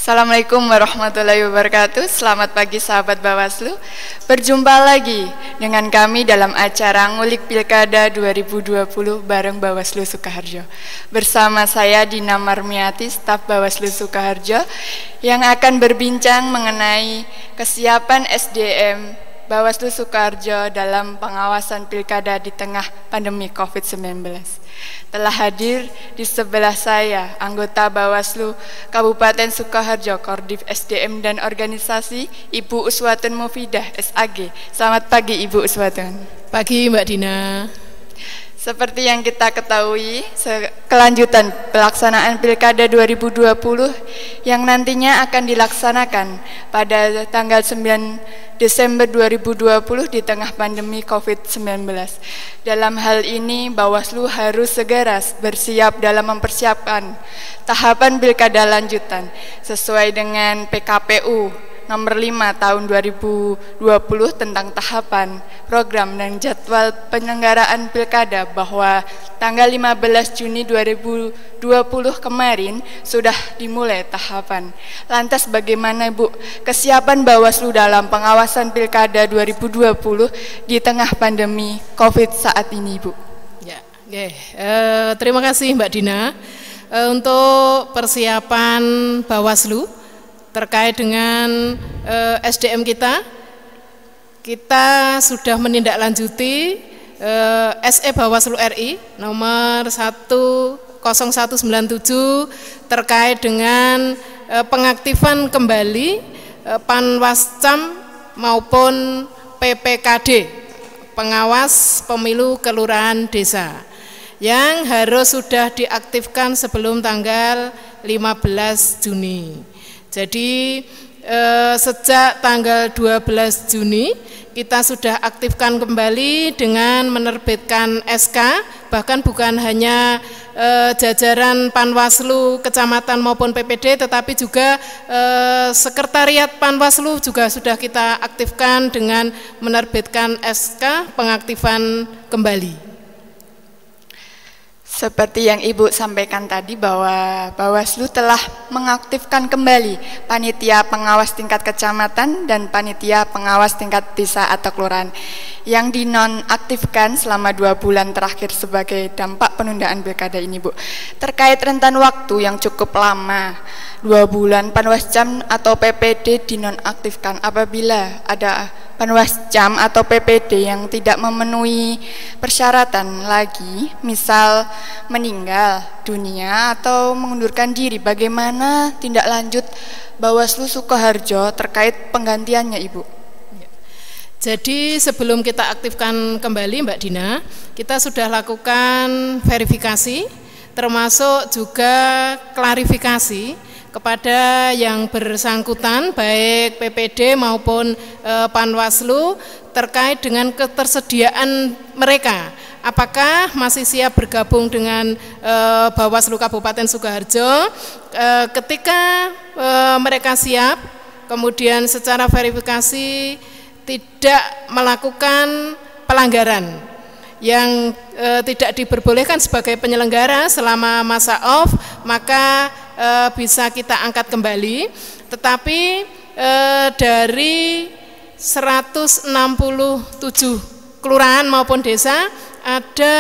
Assalamualaikum warahmatullahi wabarakatuh. Selamat pagi sahabat Bawaslu. Berjumpa lagi dengan kami dalam acara Ngulik Pilkada 2020 bareng Bawaslu Sukoharjo. Bersama saya Dina Marmiati, staf Bawaslu Sukoharjo, yang akan berbincang mengenai kesiapan SDM Bawaslu Sukoharjo dalam pengawasan pilkada di tengah pandemi COVID-19. Telah hadir di sebelah saya anggota Bawaslu Kabupaten Sukoharjo, Kordiv SDM dan Organisasi, Ibu Uswatun Mufidah SAG. Selamat pagi Ibu Uswatun. Pagi Mbak Dina. Seperti yang kita ketahui, kelanjutan pelaksanaan Pilkada 2020 yang nantinya akan dilaksanakan pada tanggal 9 Desember 2020 di tengah pandemi COVID-19. Dalam hal ini, Bawaslu harus segera bersiap dalam mempersiapkan tahapan Pilkada lanjutan sesuai dengan PKPU Nomor 5 Tahun 2020 tentang tahapan, program, dan jadwal penyelenggaraan pilkada, bahwa tanggal 15 Juni 2020 kemarin sudah dimulai tahapan. Lantas bagaimana Bu kesiapan Bawaslu dalam pengawasan pilkada 2020 di tengah pandemi COVID saat ini Bu? Ya, terima kasih Mbak Dina. Untuk persiapan Bawaslu terkait dengan SDM kita sudah menindaklanjuti SE Bawaslu RI nomor 10197 terkait dengan pengaktifan kembali Panwascam maupun PPKD, pengawas pemilu kelurahan desa, yang harus sudah diaktifkan sebelum tanggal 15 Juni. Jadi sejak tanggal 12 Juni kita sudah aktifkan kembali dengan menerbitkan SK, bahkan bukan hanya jajaran Panwaslu kecamatan maupun PPD, tetapi juga sekretariat Panwaslu juga sudah kita aktifkan dengan menerbitkan SK pengaktifan kembali. Seperti yang Ibu sampaikan tadi, bahwa Bawaslu telah mengaktifkan kembali panitia pengawas tingkat kecamatan dan panitia pengawas tingkat desa atau kelurahan yang dinonaktifkan selama 2 bulan terakhir sebagai dampak penundaan pilkada ini Bu. Terkait rentan waktu yang cukup lama, 2 bulan Panwascam atau PPD dinonaktifkan apabila ada Panwascam atau PPD yang tidak memenuhi persyaratan lagi, misal meninggal dunia atau mengundurkan diri, bagaimana tindak lanjut Bawaslu Sukoharjo terkait penggantiannya Ibu? Jadi sebelum kita aktifkan kembali Mbak Dina, kita sudah lakukan verifikasi, termasuk juga klarifikasi kepada yang bersangkutan, baik PPD maupun Panwaslu, terkait dengan ketersediaan mereka. Apakah masih siap bergabung dengan Bawaslu Kabupaten Sukoharjo? Ketika mereka siap, kemudian secara verifikasi tidak melakukan pelanggaran yang tidak diperbolehkan sebagai penyelenggara selama masa off, maka bisa kita angkat kembali. Tetapi dari 167 kelurahan maupun desa, ada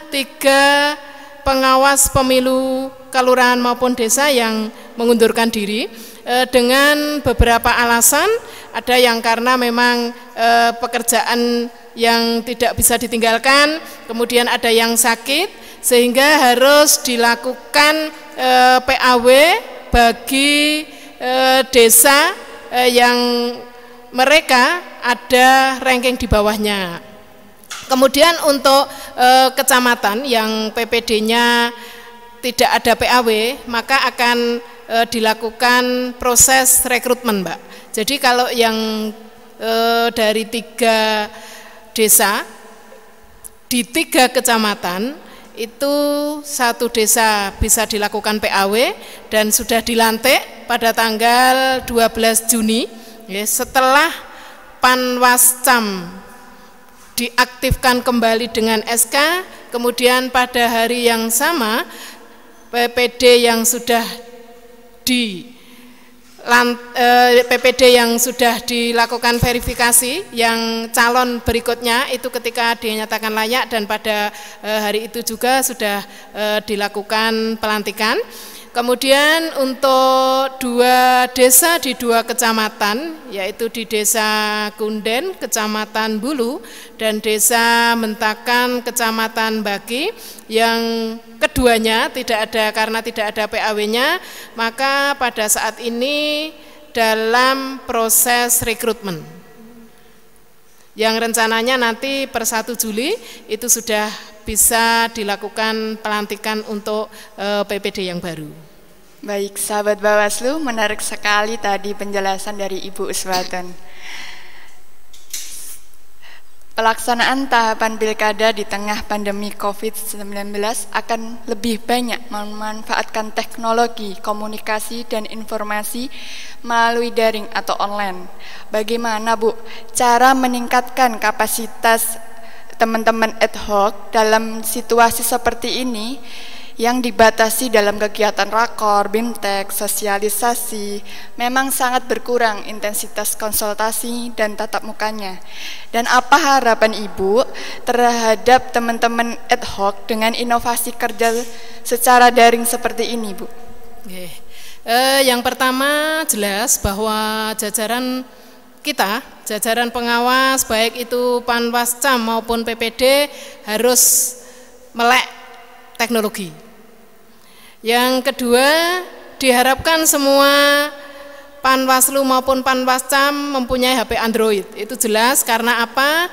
3 pengawas pemilu kelurahan maupun desa yang mengundurkan diri dengan beberapa alasan. Ada yang karena memang pekerjaan yang tidak bisa ditinggalkan, kemudian ada yang sakit, sehingga harus dilakukan PAW bagi desa yang mereka ada ranking di bawahnya. Kemudian untuk kecamatan yang PPD-nya tidak ada PAW, maka akan dilakukan proses rekrutmen Mbak. Jadi kalau yang dari 3 desa di 3 kecamatan itu 1 desa bisa dilakukan PAW dan sudah dilantik pada tanggal 12 Juni ya, setelah Panwascam diaktifkan kembali dengan SK. Kemudian pada hari yang sama PPD yang sudah di PPD yang sudah dilakukan verifikasi, yang calon berikutnya itu ketika dinyatakan layak dan pada hari itu juga sudah dilakukan pelantikan. Kemudian untuk 2 desa di 2 kecamatan, yaitu di Desa Kunden, Kecamatan Bulu, dan Desa Mentakan, Kecamatan Baki, yang keduanya tidak ada karena tidak ada PAW-nya, maka pada saat ini dalam proses rekrutmen. Yang rencananya nanti per 1 Juli itu sudah bisa dilakukan pelantikan untuk PPD yang baru. Baik, sahabat Bawaslu, menarik sekali tadi penjelasan dari Ibu Uswatun. Pelaksanaan tahapan pilkada di tengah pandemi COVID-19 akan lebih banyak memanfaatkan teknologi, komunikasi, dan informasi melalui daring atau online. Bagaimana, Bu, cara meningkatkan kapasitas teman-teman ad hoc dalam situasi seperti ini yang dibatasi dalam kegiatan rakor, BIMTEK, sosialisasi, memang sangat berkurang intensitas konsultasi dan tatap mukanya. Dan apa harapan Ibu terhadap teman-teman ad hoc dengan inovasi kerja secara daring seperti ini, Bu? Yang pertama jelas bahwa jajaran kita, jajaran pengawas baik itu Panwascam maupun PPD harus melek teknologi. Yang kedua, diharapkan semua Panwaslu maupun Panwascam mempunyai HP Android. Itu jelas karena apa?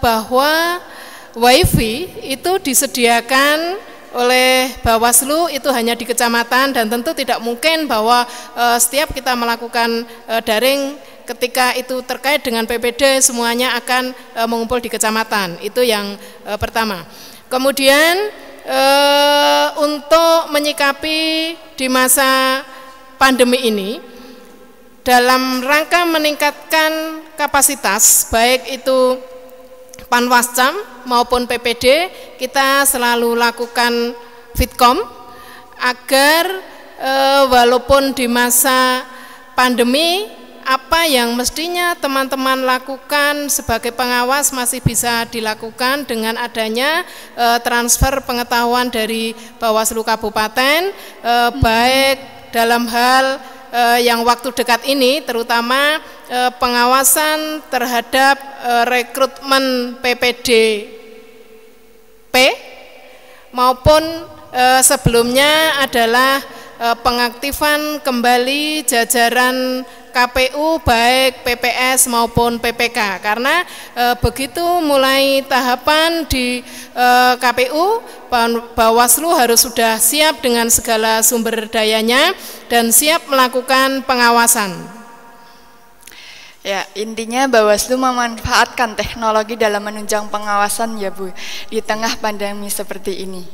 Bahwa WiFi itu disediakan oleh Bawaslu itu hanya di kecamatan, dan tentu tidak mungkin bahwa setiap kita melakukan daring ketika itu terkait dengan PPD semuanya akan mengumpul di kecamatan. Itu yang pertama. Kemudian untuk menyikapi di masa pandemi ini dalam rangka meningkatkan kapasitas baik itu Panwascam maupun PPD, kita selalu lakukan Fitkom agar walaupun di masa pandemi apa yang mestinya teman-teman lakukan sebagai pengawas masih bisa dilakukan dengan adanya transfer pengetahuan dari Bawaslu Kabupaten, baik dalam hal yang waktu dekat ini terutama pengawasan terhadap rekrutmen PPDP maupun sebelumnya adalah pengaktifan kembali jajaran KPU baik PPS maupun PPK, karena begitu mulai tahapan di KPU, Bawaslu harus sudah siap dengan segala sumber dayanya dan siap melakukan pengawasan. Ya, intinya Bawaslu memanfaatkan teknologi dalam menunjang pengawasan ya Bu, di tengah pandemi seperti ini.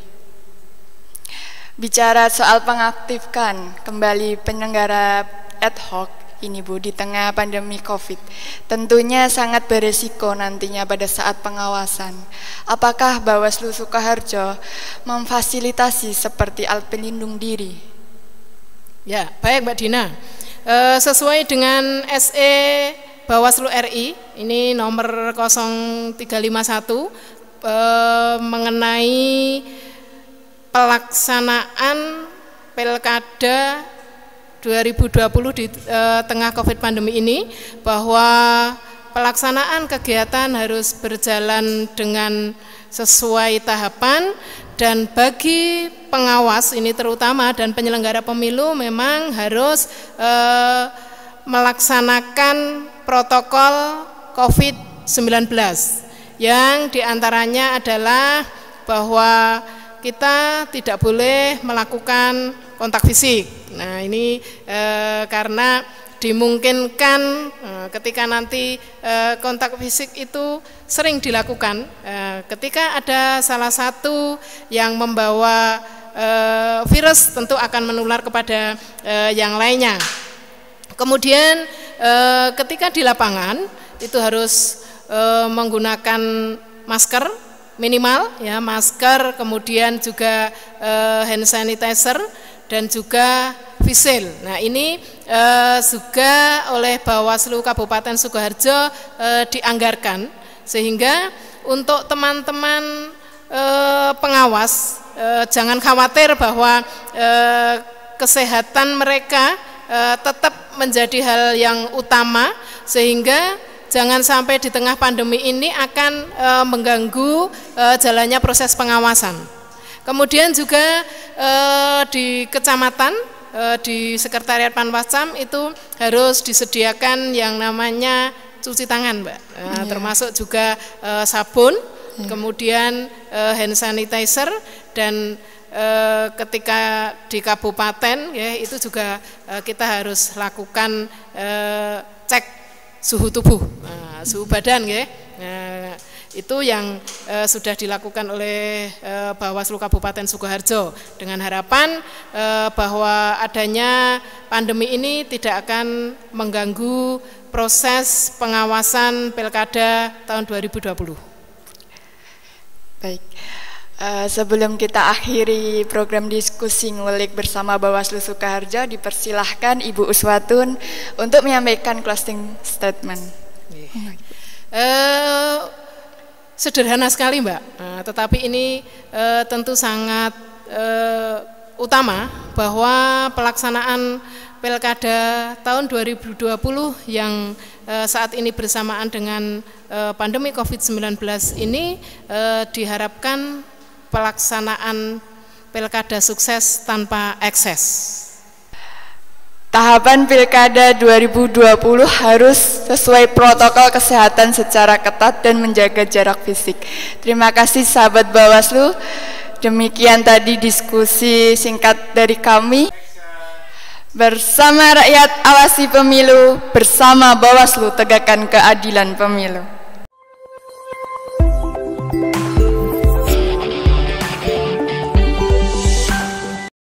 Bicara soal pengaktifkan kembali penyelenggara ad hoc ini Bu, di tengah pandemi COVID, tentunya sangat beresiko nantinya pada saat pengawasan. Apakah Bawaslu Sukoharjo memfasilitasi seperti alat pelindung diri? Ya, baik Mbak Dina. Sesuai dengan SE Bawaslu RI, ini nomor 0351 mengenai pelaksanaan Pilkada 2020 di tengah COVID pandemi ini, bahwa pelaksanaan kegiatan harus berjalan dengan sesuai tahapan, dan bagi pengawas ini terutama dan penyelenggara pemilu memang harus melaksanakan protokol COVID-19 yang diantaranya adalah bahwa kita tidak boleh melakukan kontak fisik. Nah ini karena dimungkinkan ketika nanti kontak fisik itu sering dilakukan ketika ada salah satu yang membawa virus, tentu akan menular kepada yang lainnya. Kemudian ketika di lapangan itu harus menggunakan masker minimal ya, masker, kemudian juga hand sanitizer dan juga face shield. Nah ini juga oleh Bawaslu Kabupaten Sukoharjo dianggarkan, sehingga untuk teman-teman pengawas jangan khawatir bahwa kesehatan mereka tetap menjadi hal yang utama, sehingga jangan sampai di tengah pandemi ini akan mengganggu jalannya proses pengawasan. Kemudian juga di kecamatan, di Sekretariat Panwascam itu harus disediakan yang namanya cuci tangan, Mbak, termasuk juga sabun, kemudian hand sanitizer, dan ketika di kabupaten ya itu juga kita harus lakukan cek suhu tubuh, suhu badan ya. Itu yang sudah dilakukan oleh Bawaslu Kabupaten Sukoharjo, dengan harapan bahwa adanya pandemi ini tidak akan mengganggu proses pengawasan Pilkada tahun 2020. Baik, sebelum kita akhiri program diskusi ngulik bersama Bawaslu Sukoharjo, dipersilahkan Ibu Uswatun untuk menyampaikan closing statement. Sederhana sekali, Mbak, tetapi ini tentu sangat utama bahwa pelaksanaan Pilkada tahun 2020 yang saat ini bersamaan dengan pandemi COVID-19 ini diharapkan pelaksanaan Pilkada sukses tanpa ekses. Tahapan Pilkada 2020 harus sesuai protokol kesehatan secara ketat dan menjaga jarak fisik. Terima kasih sahabat Bawaslu. Demikian tadi diskusi singkat dari kami. Bersama rakyat awasi pemilu, bersama Bawaslu tegakkan keadilan pemilu.